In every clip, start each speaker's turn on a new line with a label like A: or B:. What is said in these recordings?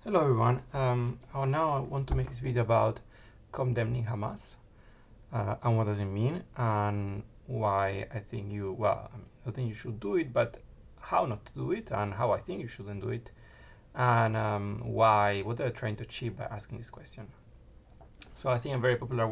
A: Hello everyone. Now I want to make this video about condemning Hamas and what does it mean and why I think I think you should do it, but how not to do it and how I think you shouldn't do it, and what they're trying to achieve by asking this question. So I think a very popular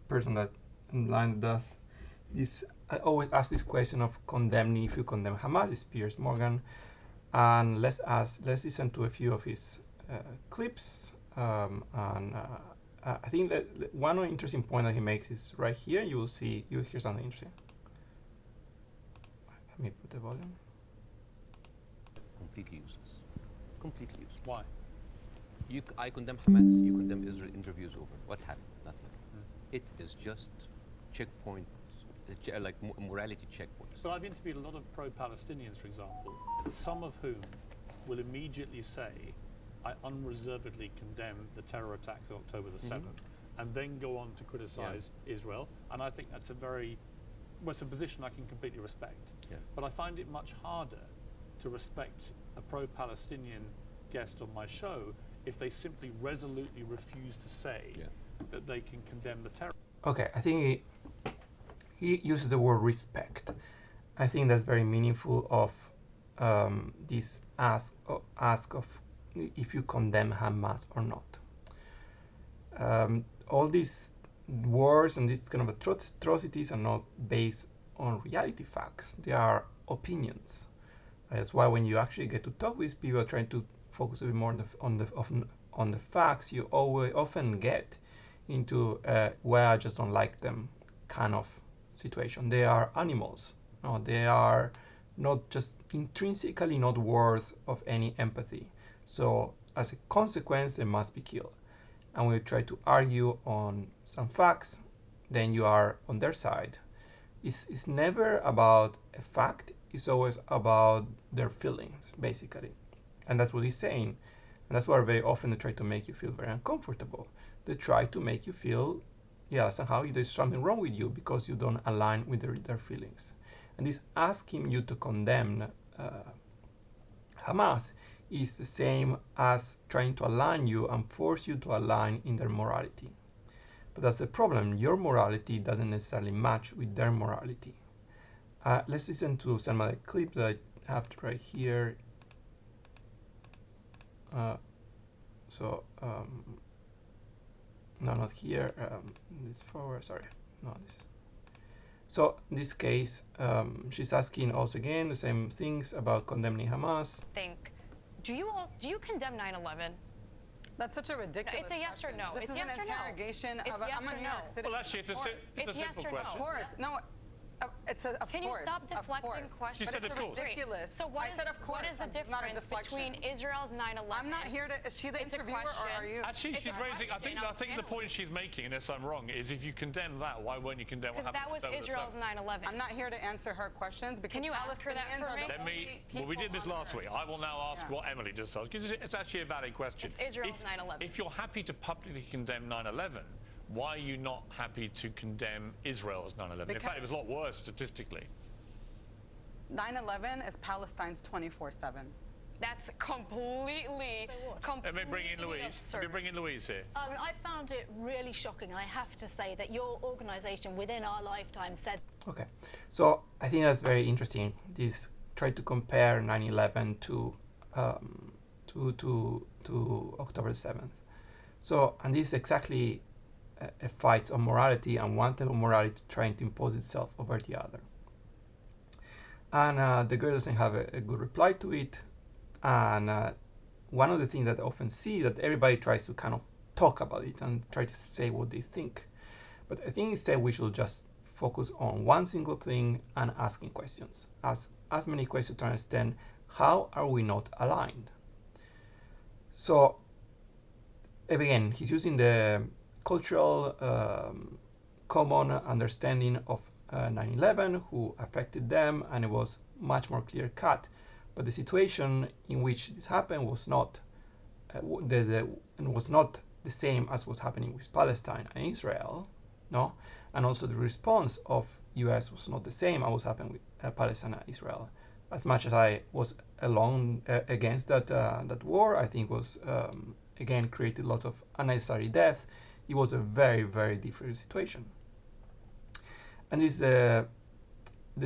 A: person that online does this. I always ask this question of condemning. If you condemn Hamas, is Piers Morgan, and let's listen to a few of his clips, I think that one interesting point that he makes is right here. You'll hear something interesting. Let me put the volume.
B: Completely useless. Completely useless.
C: Why?
B: I condemn Hamas, you condemn Israel, interviews over. What happened? Nothing. It is just checkpoint, like morality checkpoints.
C: But I've interviewed a lot of pro-Palestinians, for example, some of whom will immediately say, I unreservedly condemn the terror attacks of October the 7th, and then go on to criticize Israel. And I think that's it's a position I can completely respect.
B: Yeah.
C: But I find it much harder to respect a pro-Palestinian guest on my show if they simply resolutely refuse to say that they can condemn the terror.
A: Okay, I think he uses the word respect. I think that's very meaningful of this ask of if you condemn Hamas or not. All these wars and these kind of atrocities are not based on reality facts. They are opinions. That's why when you actually get to talk with people trying to focus a bit more on the facts, you often get into where I just don't like them kind of situation. They are animals. No, they are not just intrinsically not worth of any empathy. So as a consequence, they must be killed. And when you try to argue on some facts, then you are on their side. It's never about a fact. It's always about their feelings, basically. And that's what he's saying. And that's why very often they try to make you feel very uncomfortable. They try to make you feel, somehow there's something wrong with you because you don't align with their feelings. And this asking you to condemn Hamas is the same as trying to align you and force you to align in their morality. But that's the problem. Your morality doesn't necessarily match with their morality. Let's listen to some of the clips that I have right here. No, not here. This forward. Sorry. No, this. So in this case, she's asking also again the same things about condemning Hamas.
D: Do you condemn 9/11?
E: That's such a ridiculous
D: It's a yes
E: question.
D: or no.
E: This
D: it's
E: is
D: yes
E: an
D: or no.
E: interrogation
D: It's
E: of
D: yes
E: I'm a
D: or
E: New
D: no.
E: York City.
C: Well, actually, it's a
D: It's yes
C: simple
D: or no.
C: question.
E: Of course. No, it's a, of
D: Can you
E: course.
D: stop deflecting questions?
C: She said
E: It's
C: of course.
E: ridiculous.
D: So what is the difference between Israel's 9/11?
E: I'm not here to. Is she the
D: It's a
E: interviewer or
D: question.
E: are you?
C: Actually, she's raising. I think the point she's making, unless I'm wrong, is if you condemn that, why won't you condemn what
D: Because
C: happened?
D: that was Israel's 9/11.
E: I'm not here to answer her questions because
D: Can you ask her that
E: Palestinians
D: for
E: are
D: me?
E: the only people
C: we did this
E: on
C: last
E: earth.
C: week. I will now ask what Emily just asked, because it's actually a valid question.
D: It's Israel's 9/11.
C: If you're happy to publicly condemn 9/11, why are you not happy to condemn Israel's 9/11? In fact, it was a lot worse statistically.
E: 9/11 is Palestine's 24/7.
D: That's completely
C: Let me bring in Louise.
D: absurd.
C: Let me bring in Louise here.
F: I found it really shocking. I have to say that your organisation within our lifetime said.
A: Okay, so I think that's very interesting. This try to compare 9/11 to October 7th. So, and this is exactly a fight on morality, and one type of morality trying to impose itself over the other. And the girl doesn't have a good reply to it. And one of the things that I often see that everybody tries to kind of talk about it and try to say what they think. But I think instead we should just focus on one single thing and asking questions. Ask as many questions to understand how are we not aligned. So again, he's using the cultural common understanding of 9/11, who affected them, and it was much more clear cut. But the situation in which this happened was not was not the same as what's happening with Palestine and Israel, no, and also the response of U.S. was not the same as what's happening with Palestine and Israel. As much as I was against that war, I think was again created lots of unnecessary death, it was a very, very different situation. And this the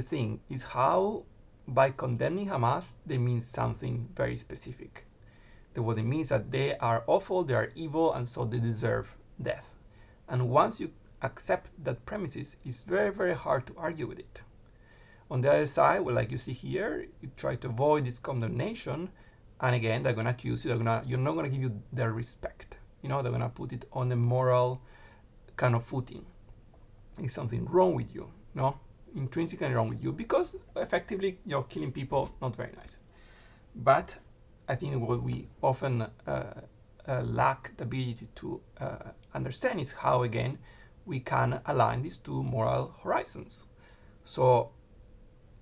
A: thing is how by condemning Hamas, they mean something very specific. What it means that they are awful, they are evil, and so they deserve death. And once you accept that premises, it's very, very hard to argue with it. On the other side, well, like you see here, you try to avoid this condemnation, and again, they're gonna accuse you. You're not gonna give you their respect. You know, they're gonna put it on a moral kind of footing. Is something wrong with you? No, intrinsically wrong with you because effectively you're killing people. Not very nice. But I think what we often lack the ability to understand is how again we can align these two moral horizons. So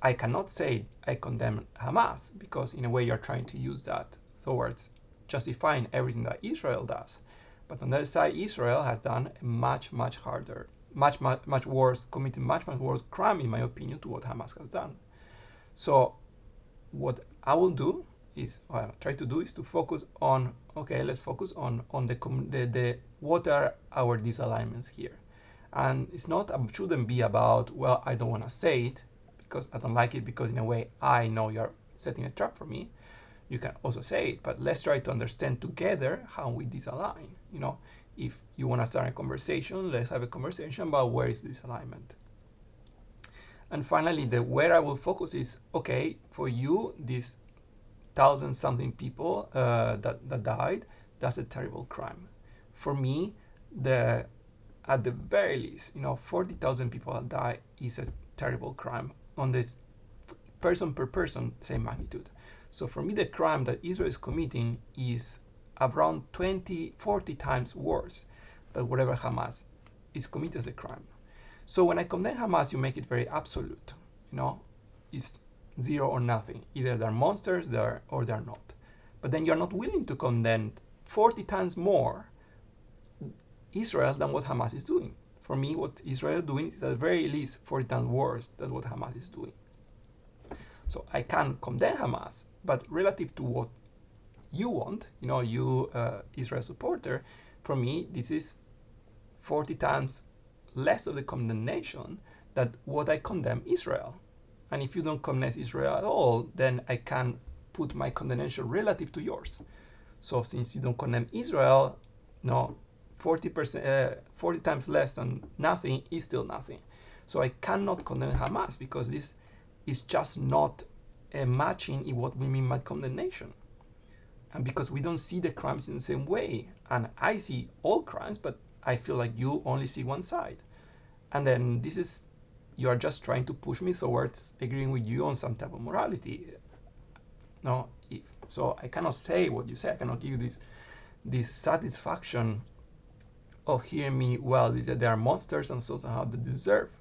A: I cannot say I condemn Hamas because in a way you're trying to use that towards justifying everything that Israel does. But on the other side, Israel has done a much worse, committed much worse crime in my opinion to what Hamas has done. So what I will do is, what I try to do is to focus on, okay, let's focus on the what are our disalignments here. And it's not, shouldn't be about, well, I don't want to say it because I don't like it because in a way I know you're setting a trap for me. You can also say it, but let's try to understand together how we disalign. You know, if you want to start a conversation, let's have a conversation about where is this alignment. And finally, where I will focus is, okay, for you, these 1,000-something people that died, that's a terrible crime. For me, at the very least, 40,000 people that die is a terrible crime on this person per person, same magnitude. So for me, the crime that Israel is committing is around 20, 40 times worse than whatever Hamas is committing as a crime. So when I condemn Hamas, you make it very absolute. It's zero or nothing. Either they're monsters or they're not. But then you're not willing to condemn 40 times more Israel than what Hamas is doing. For me, what Israel is doing is at the very least 40 times worse than what Hamas is doing. So I can condemn Hamas, but relative to what you want, you Israel supporter, for me, this is 40 times less of the condemnation than what I condemn Israel. And if you don't condemn Israel at all, then I can put my condemnation relative to yours. So since you don't condemn Israel, 40 times less than nothing is still nothing. So I cannot condemn Hamas because this is just not matching in what we mean by condemnation. And because we don't see the crimes in the same way. And I see all crimes, but I feel like you only see one side. And then you are just trying to push me towards agreeing with you on some type of morality. So I cannot say what you say. I cannot give you this satisfaction of hearing me, well, they are monsters and so somehow they deserve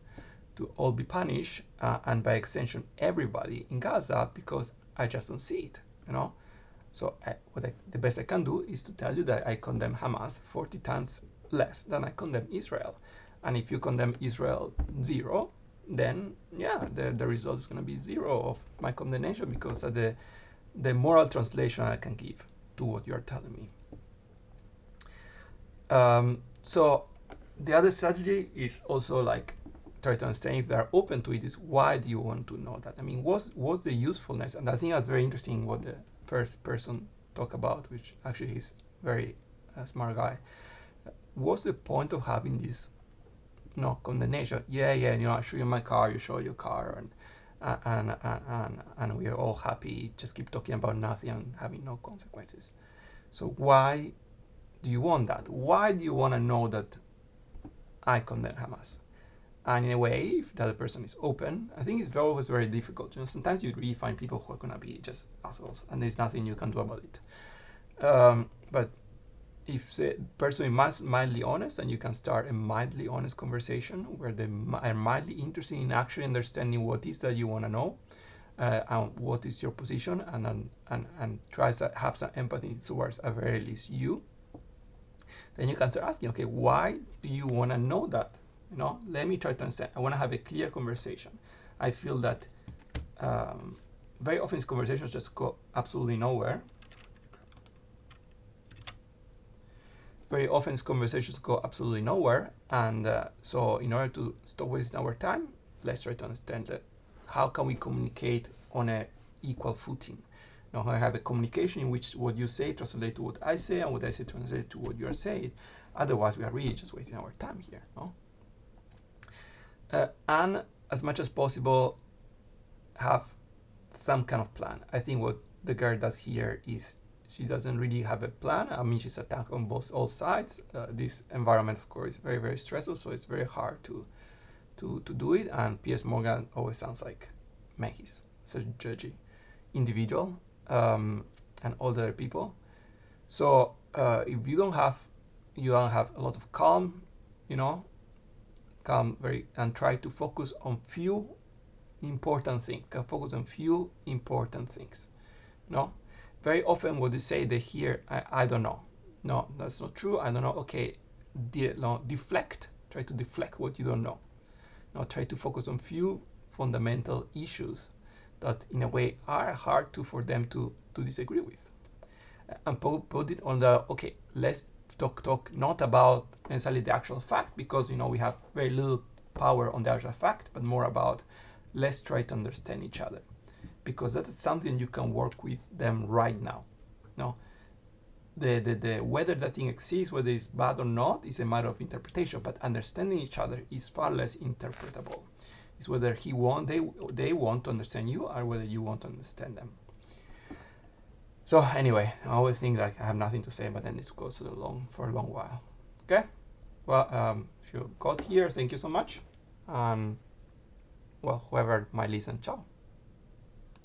A: to all be punished, and by extension everybody in Gaza, because I just don't see it, So the best I can do is to tell you that I condemn Hamas 40 times less than I condemn Israel. And if you condemn Israel 0, then the result is going to be 0 of my condemnation because of the moral translation I can give to what you are telling me. So the other strategy is also try to understand if they're open to it is why do you want to know that? I mean, what's the usefulness? And I think that's very interesting what the first person talked about, which actually he's very smart guy. What's the point of having this condemnation? I show you my car, you show your car, and we are all happy, just keep talking about nothing and having no consequences. So why do you want that? Why do you want to know that I condemn Hamas? And in a way, if the other person is open, I think it's always very difficult. Sometimes you really find people who are going to be just assholes, and there's nothing you can do about it. But if the person is mildly honest, and you can start a mildly honest conversation where they are mildly interested in actually understanding what is that you want to know, and what is your position, and try to have some empathy towards at very least you, then you can start asking, okay, why do you want to know that? Let me try to understand. I want to have a clear conversation. I feel that very often these conversations just go absolutely nowhere. very often conversations go absolutely nowhere. And so in order to stop wasting our time, let's try to understand that how can we communicate on a equal footing. Now I have a communication in which what you say translates to what I say, and what I say translates to what you are saying. Otherwise, we are really just wasting our time here. No? And as much as possible, have some kind of plan. I think what the girl does here is she doesn't really have a plan. I mean, she's attacked on all sides. This environment, of course, is very, very stressful, so it's very hard to do it. And Piers Morgan always sounds like he's such a judgy individual, and older people. So if you don't have a lot of calm, and try to focus on few important things. Focus on few important things. No, very often what they say they hear, I don't know. No, that's not true. I don't know. Okay, deflect. Try to deflect what you don't know. Now try to focus on few fundamental issues that in a way are hard for them to disagree with. And put it on the, okay, let's talk not about necessarily the actual fact, because we have very little power on the actual fact, but more about let's try to understand each other, because that's something you can work with them right now. No, the whether that thing exists, whether it's bad or not, is a matter of interpretation, but understanding each other is far less interpretable. It's whether they want to understand you, or whether you want to understand them. So anyway, I always think that I have nothing to say, but then this goes for a long while. Okay? Well, if you got here, thank you so much. Well, whoever might listen, ciao.